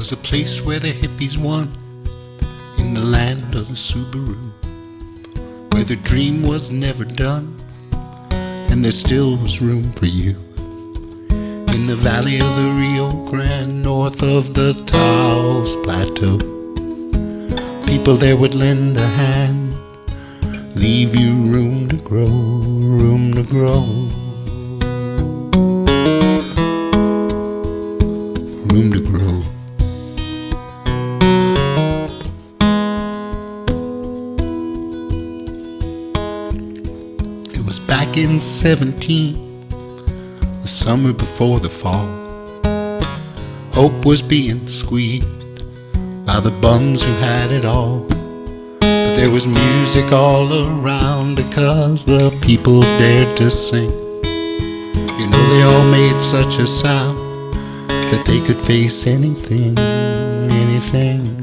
was a place where the hippies won, in the land of the Subaru, where the dream was never done, and there still was room for you. In the valley of the Rio Grande, north of the Taos Plateau, people there would lend a hand, leave you room to grow, room to grow, room to grow. It was back in 17, the summer before the fall. Hope was being squeezed by the bums who had it all. But there was music all around because the people dared to sing. You know, they all made such a sound that they could face anything, anything.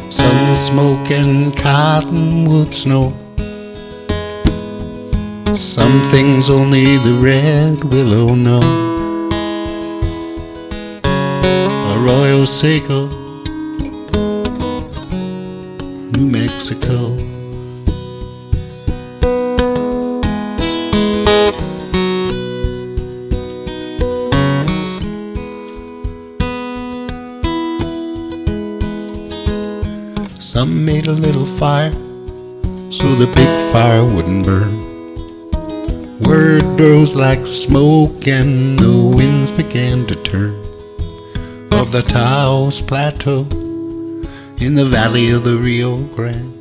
Sun, smoke, and cottonwood snow. Some things only the red willow know. Arroyo Seco, New Mexico. Some made a little fire so the big fire wouldn't burn. Word rose like smoke and the winds began to turn. Of the Taos Plateau, in the valley of the Rio Grande,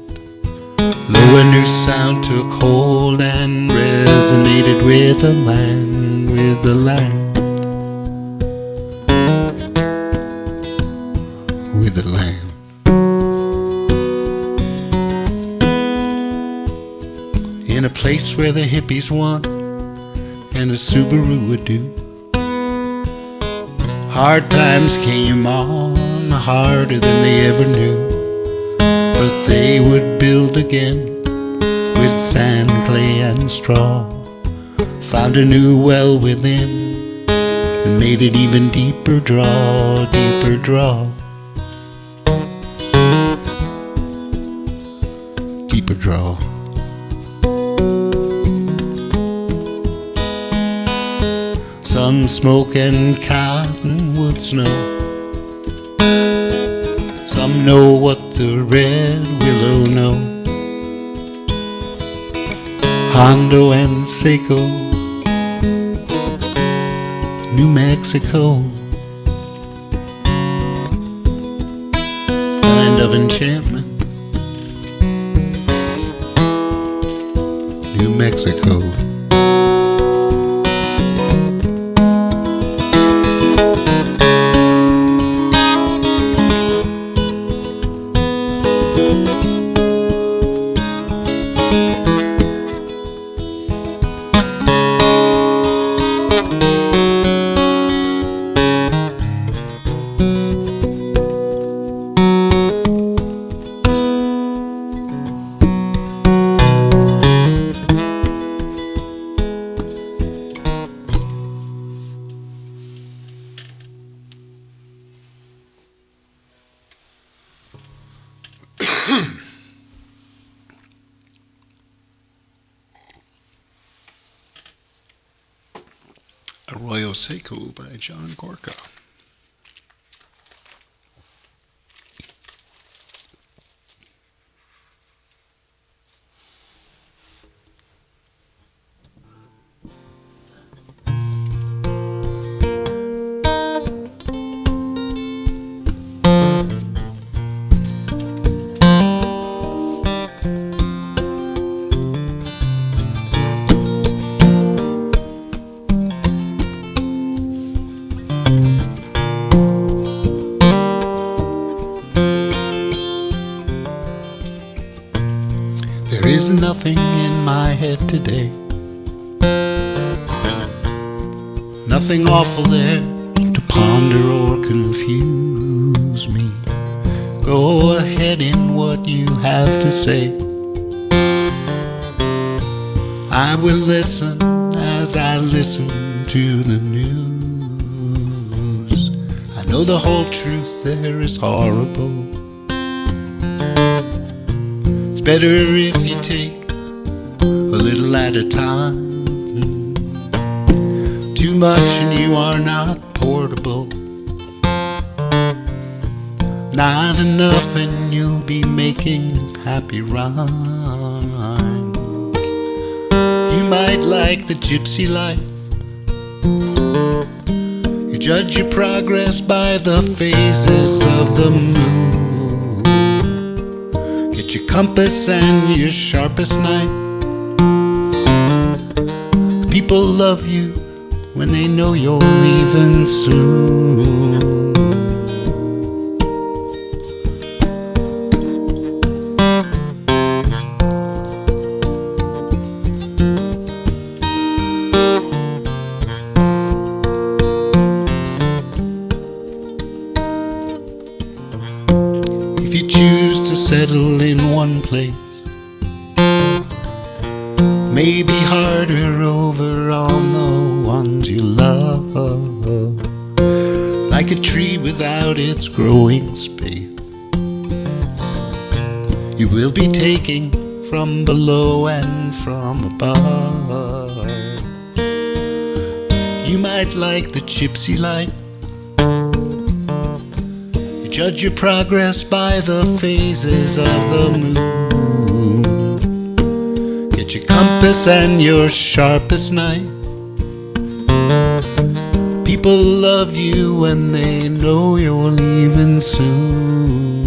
lo, a new sound took hold and resonated with the land, with the land, with the land. In a place where the hippies won and a Subaru would do. Hard times came on, harder than they ever knew, but they would build again with sand, clay, and straw. Found a new well within and made it even deeper draw, deeper draw, deeper draw. Sun, smoke, and cottonwood snow. Some know what the red willow know. Hondo and Seco, New Mexico. Land of enchantment, New Mexico. Arroyo Seco by John Gorka. There is nothing in my head today, nothing awful there to ponder or confuse me. Go ahead in what you have to say, I will listen as I listen to the news. I know the whole truth there is horrible. It's better if you take a little at a time. Too much and you are not portable. Not enough and you'll be making happy rhymes. You might like the gypsy life. You judge your progress by the phases of the moon. Get your compass and your sharpest knife. People love you when they know you're leaving soon. If you choose to settle in one place, maybe harder over on the ones you love. Like a tree without its growing space, you will be taking from below and from above. You might like the gypsy life. You judge your progress by the phases of the moon. Get your compass and your sharpest knife. People love you when they know you're leaving soon.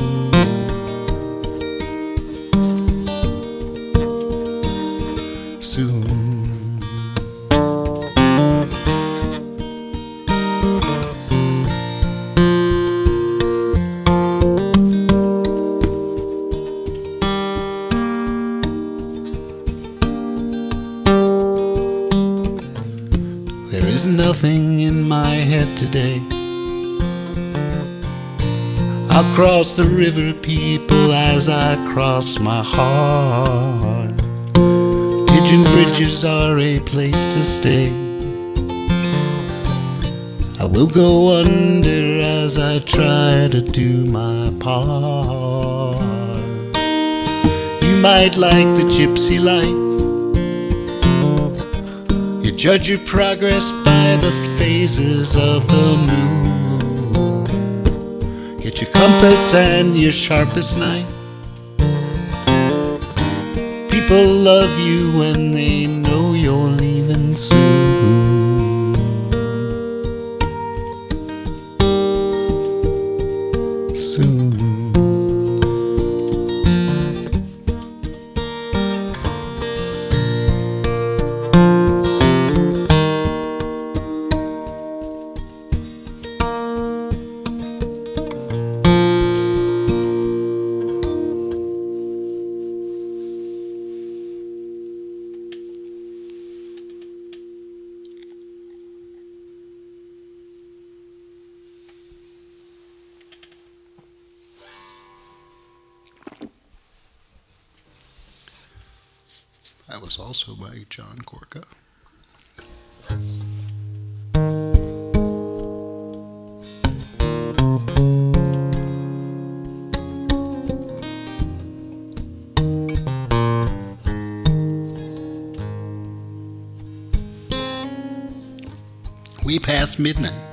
Soon. There is nothing in my head today. I'll cross the river, people, as I cross my heart. Pigeon bridges are a place to stay. I will go under as I try to do my part. You might like the gypsy life. You judge your progress by the phases of the moon. Get your compass and your sharpest knife. People love you when they know you're leaving soon. Soon. That was also by John Corca. We passed midnight.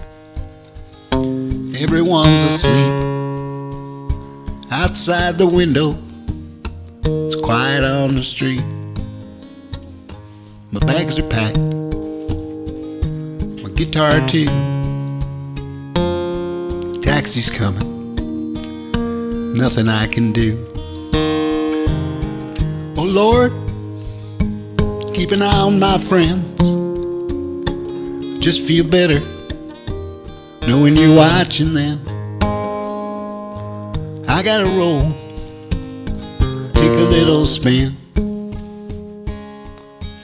Everyone's asleep. Outside the window, it's quiet on the street. My bags are packed, my guitar too. Taxi's coming, nothing I can do. Oh Lord, keep an eye on my friends. Just feel better knowing you're watching them. I gotta roll, take a little spin.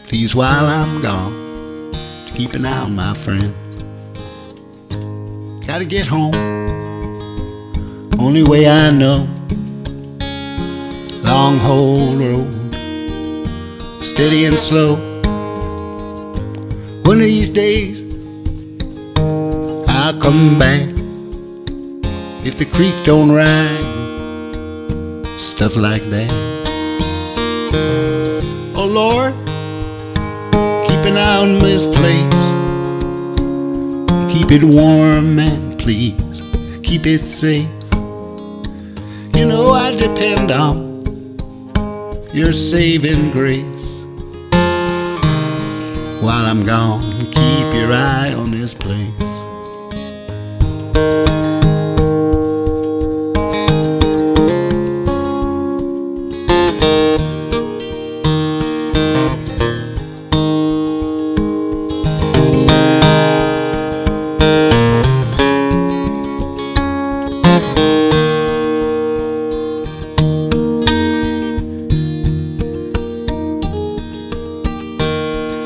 Please, while I'm gone, to keep an eye on my friends. Gotta get home, only way I know. Long haul road, steady and slow. One of these days I'll come back if the creek don't rise, stuff like that. Oh Lord, keep an eye on this place, keep it warm and please keep it safe. You know I depend on your saving grace. While I'm gone, keep your eye on this place.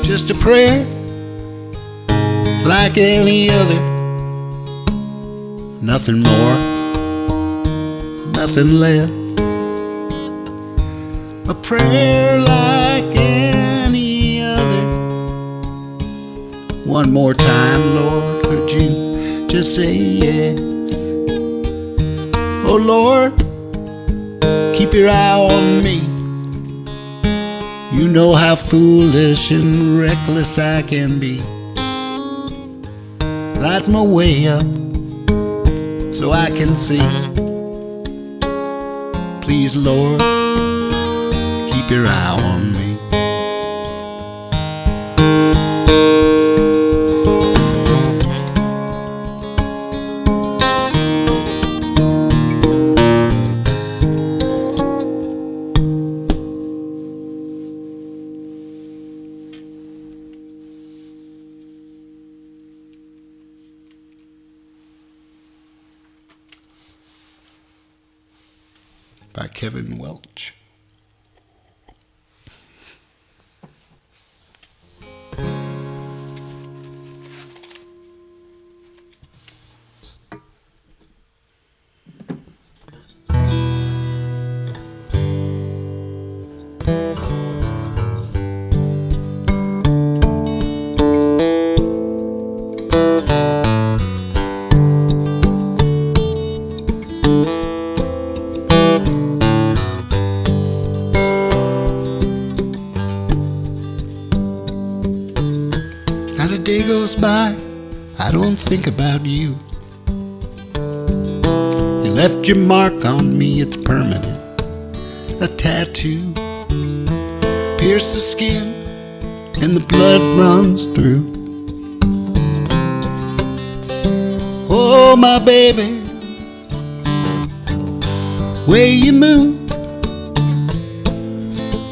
Just a prayer like any other, nothing more, nothing less. A prayer like any other. One more time, Lord, could you just say yes? Oh Lord, keep your eye on me. You know how foolish and reckless I can be. Light my way up so I can see. Please, Lord, keep your eye on me. By Kevin Welch. Not a day goes by I don't think about you. You left your mark on me, it's permanent, a tattoo. Pierce the skin and the blood runs through. Oh my baby, way you move,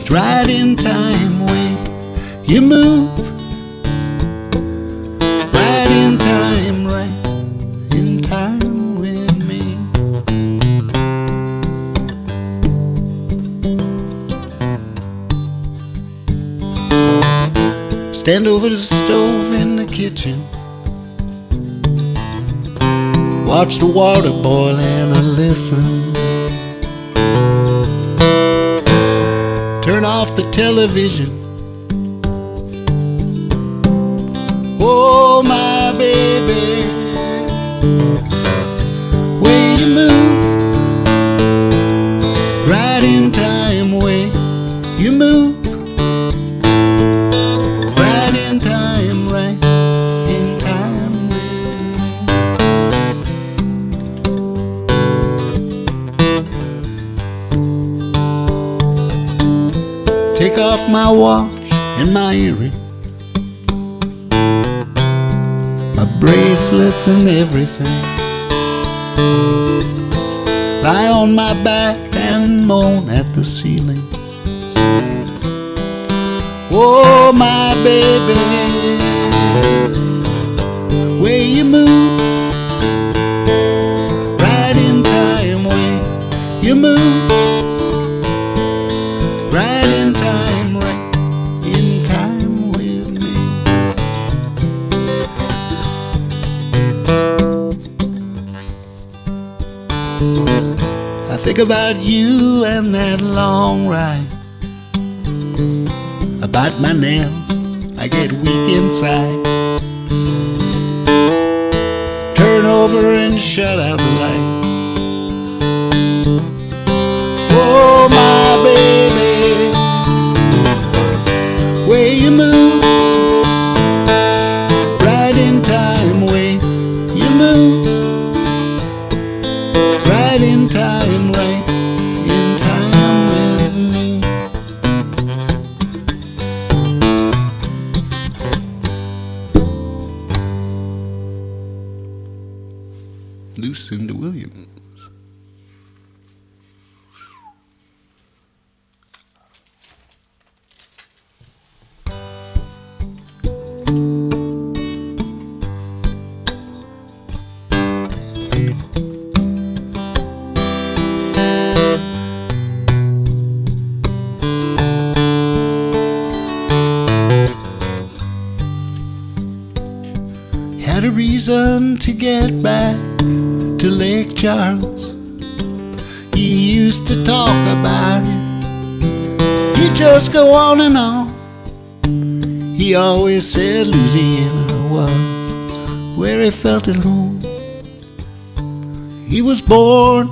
it's right in time. Way you move, right in time, right in time with me. Stand over the stove in the kitchen, watch the water boil and I listen. Turn off the television. Oh my baby, way you move, right in time. Way you move, right in time, right in time with me. Take off my watch and my earring, bracelets and everything. Lie on my back and moan at the ceiling. Oh my baby, way you move, right in time. Way you move, right in time, right in time with me. I think about you and that long ride. I bite my nails, I I get weak inside. Turn over and shut out the light. Oh, my baby, way you move, right in time, way you move, right in time, right in time with me. Lucinda Williams. Had a reason to get back to Lake Charles. He used to talk about it. He'd just go on and on. He always said Louisiana was where he felt at home. He was born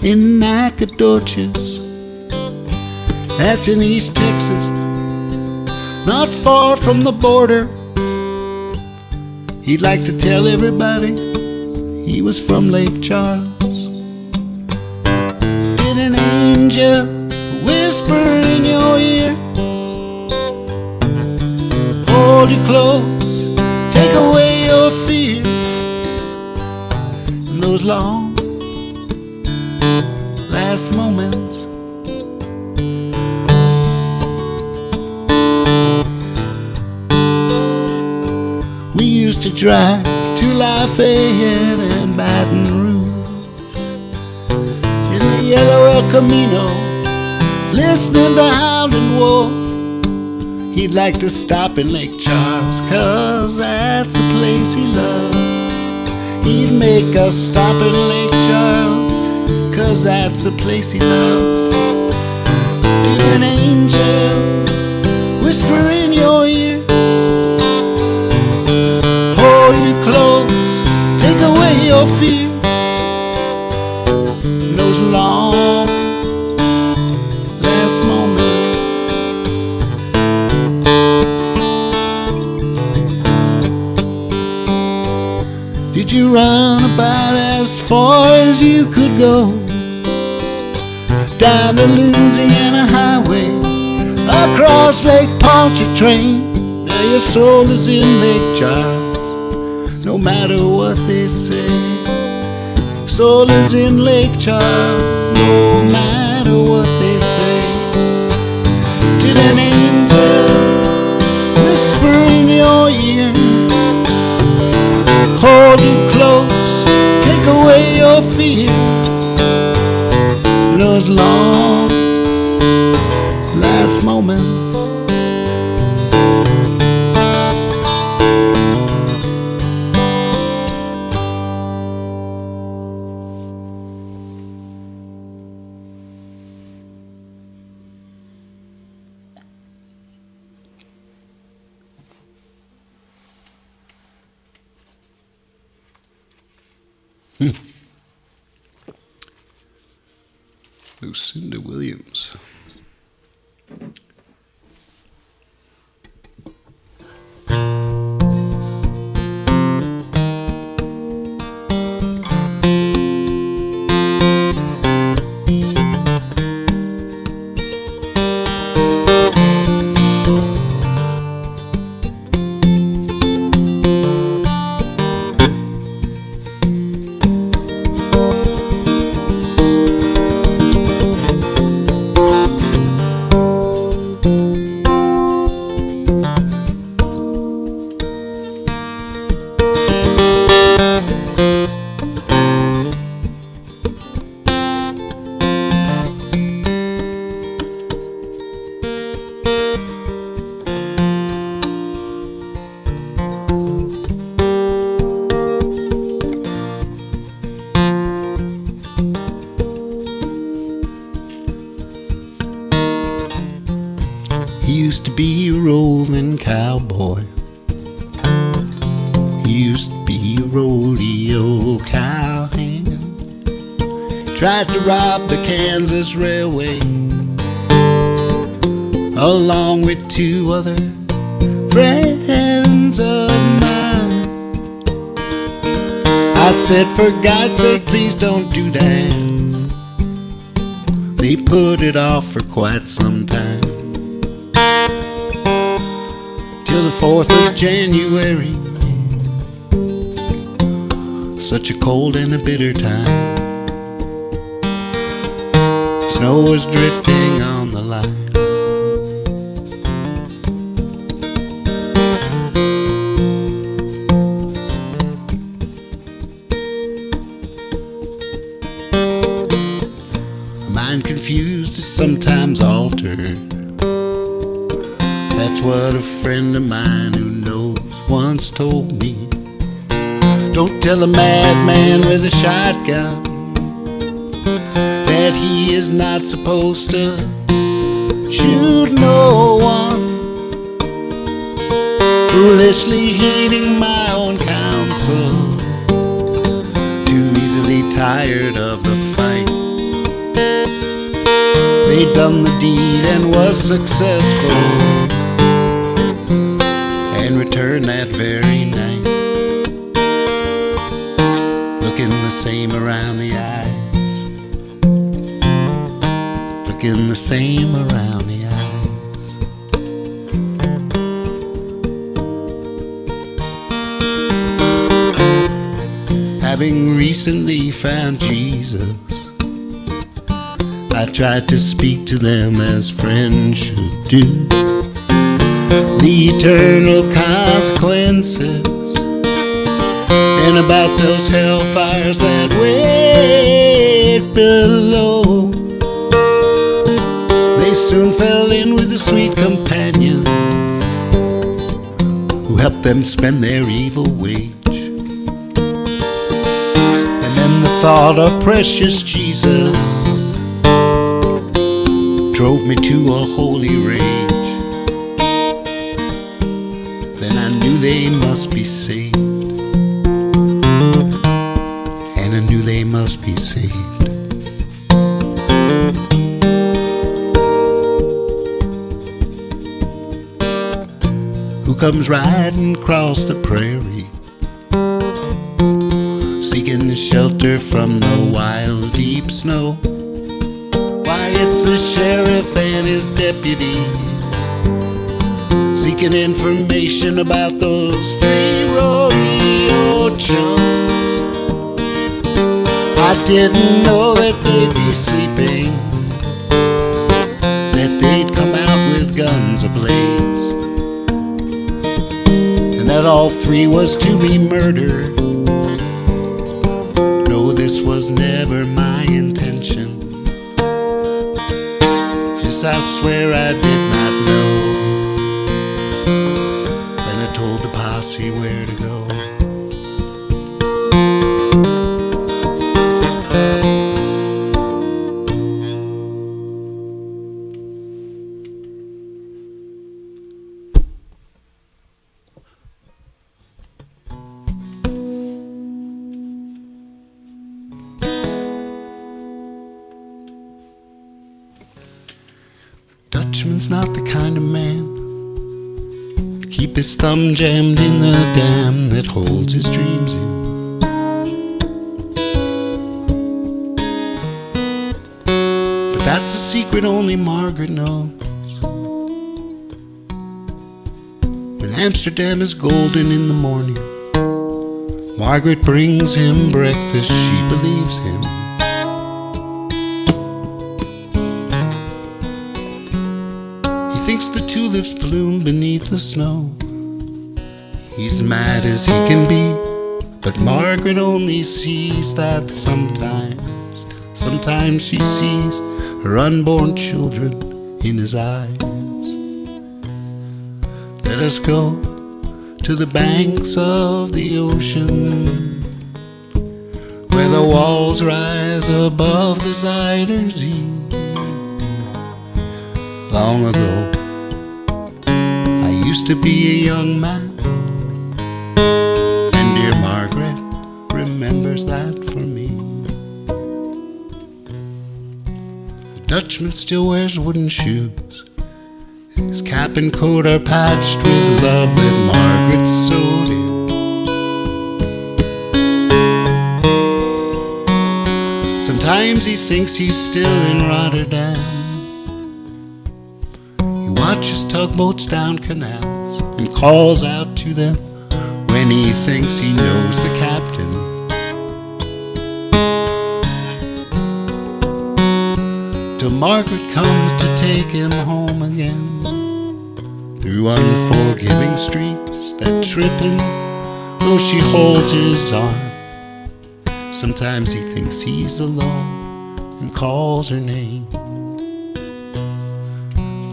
in Nacogdoches, that's in East Texas, not far from the border. He'd like to tell everybody he was from Lake Charles. Did an angel whisper in your ear, hold you close, take away your fear? In those long last moments, we used to drive to Lafayette and Baton Rouge in the yellow El Camino, listening to Howlin' Wolf. He'd like to stop in Lake Charles, 'cause that's the place he loved. He'd make us stop in Lake Charles, 'cause that's the place he loved. Did an angel whisper in your ear, hold you close, take away your fear? In those long last moments, did you run about as far as you could go, down the Louisiana highway, across Lake Pontchartrain? Now your soul is in Lake Charles, no matter what they say. Soul is in Lake Charles, no matter what they say. Did an angel whisper in your ear, hold you close, take away your fear? Those long last moments, Lucinda Williams. used to be a roving cowboy. He used to be a rodeo cowhand. Tried to rob the Kansas Railway along with two other friends of mine. I said, for God's sake, please don't do that. They put it off for quite some time, till the 4th of January. Such a cold and a bitter time. Snow was drifting on the line. A mind confused is sometimes altered. That's what a friend of mine who knows once told me. Don't tell a madman with a shotgun that he is not supposed to shoot no one. Foolishly heeding my own counsel, too easily tired of the fight. They done the deed and was successful, and returned that very night, looking the same around the eyes, looking the same around the eyes. Having recently found Jesus, I tried to speak to them as friends should do. The eternal consequences, and about those hellfires that wait below. They soon fell in with the sweet companions who helped them spend their evil wage. And then the thought of precious Jesus drove me to a holy rage. Then I knew they must be saved, and I knew they must be saved. Who comes riding across the prairie, seeking shelter from the wild deep snow? Why, it's the sheriff and his deputy, seeking information about those 3 rodeo chums. I didn't know that they'd be sleeping, that they'd come out with guns ablaze, and that all 3 was to be murdered. No, this was never my intention. This I swear I did not know when I told the posse where to go. Dutchman's not the kind of man to keep his thumb jammed in the dam that holds his dreams in. But that's a secret only Margaret knows. When Amsterdam is golden in the morning, Margaret brings him breakfast, she believes him. Thinks the tulips bloom beneath the snow. He's mad as he can be, but Margaret only sees that sometimes. Sometimes she sees her unborn children in his eyes. Let us go to the banks of the ocean, where the walls rise above the Zuiderzee. Long ago, used to be a young man, and dear Margaret remembers that for me. The Dutchman still wears wooden shoes. His cap and coat are patched with love that Margaret sewed in. Sometimes he thinks he's still in Rotterdam. He watches tugboats down canals and calls out to them when he thinks he knows the captain. Till Margaret comes to take him home again, through unforgiving streets that trip him, though she holds his arm. Sometimes he thinks he's alone and calls her name.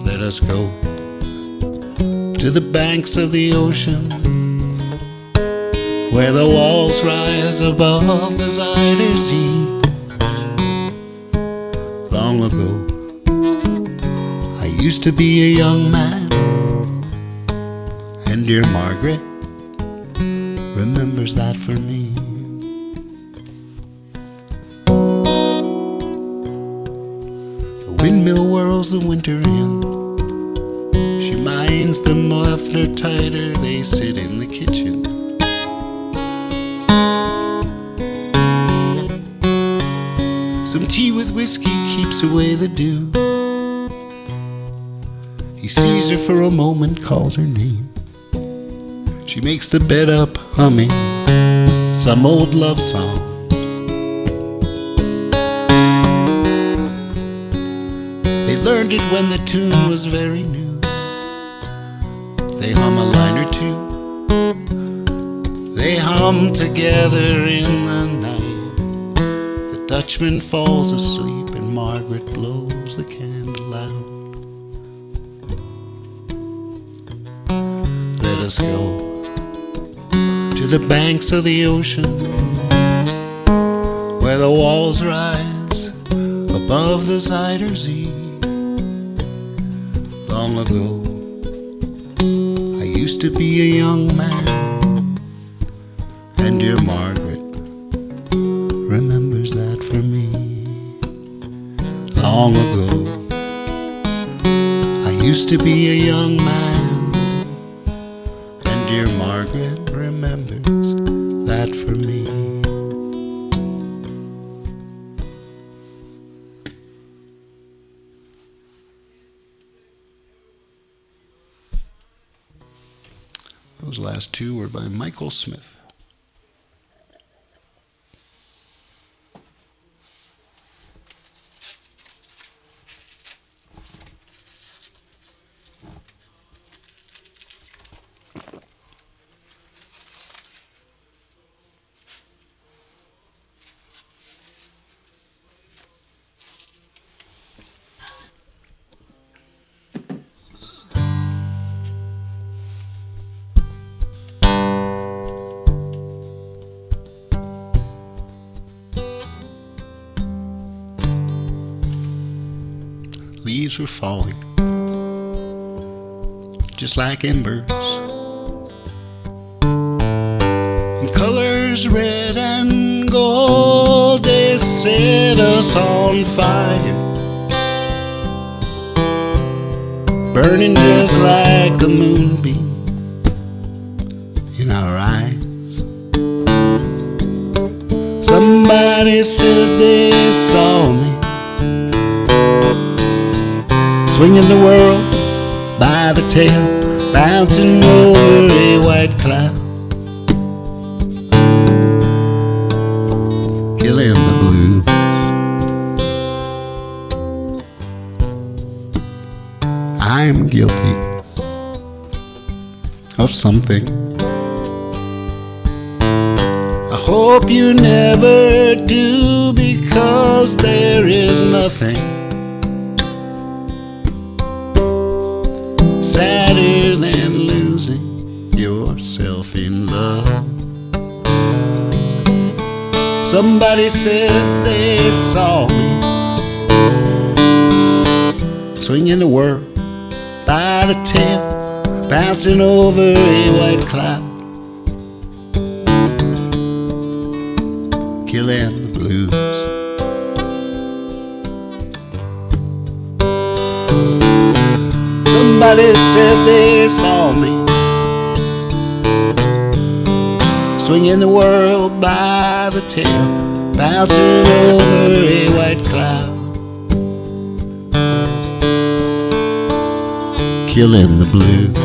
Let us go to the banks of the ocean, where the walls rise above the Zuyder Zee. Long ago, I used to be a young man, and dear Margaret remembers that for me. The windmill whirls the winter in. She minds the muffler tighter, they sit in the kitchen. Some tea with whiskey keeps away the dew. He sees her for a moment, calls her name. She makes the bed up humming some old love song. They learned it when the tune was very new. They hum a line or two. They hum together in the night. The Dutchman falls asleep and Margaret blows the candle out. Let us go to the banks of the ocean, where the walls rise above the Zuyder Zee. Long ago, I used to be a young man, and dear Margaret remembers that for me. Long ago, I used to be a young man, and dear Margaret remembers that for me. Those last two were by Michael Smith. Leaves were falling, just like embers, in colors red and gold. They set us on fire, burning just like a moonbeam in our eyes. Somebody said they saw me swinging the world by the tail, bouncing over a white cloud, killing the blues. I'm guilty of something I hope you never do, because there is nothing sadder than losing yourself in love. Somebody said they saw me swinging the world by the tail, bouncing over a white cloud, killing the blues. Somebody said they saw me swinging the world by the tail, bouncing over a white cloud, killing the blues.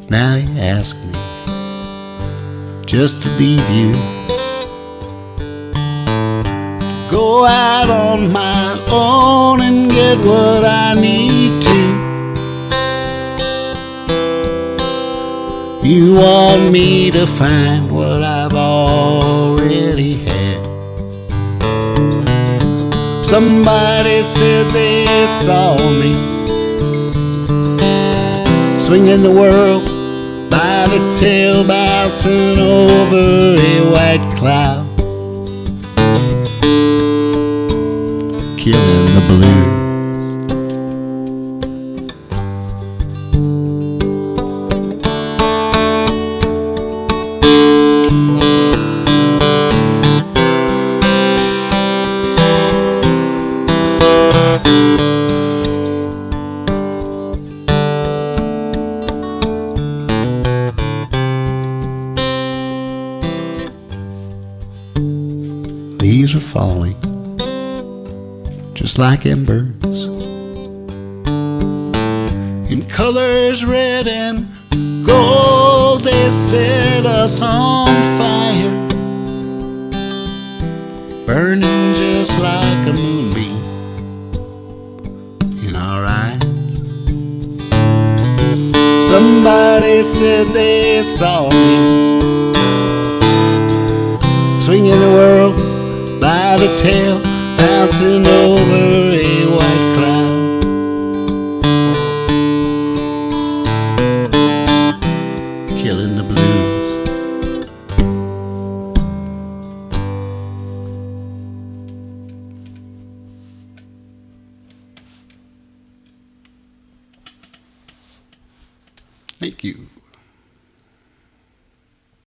Now you ask me just to leave you, go out on my own and get what I need to. You want me to find what I've already had. Somebody said they saw me swinging the world by the tail, bouncing over a white cloud, killing the blues. Leaves are falling just like embers, in colors red and gold. They set us on fire, burning just like a moonbeam in our eyes. Somebody said they saw me swinging the world by the tail, bouncing over a white cloud, killing the blues. Thank you.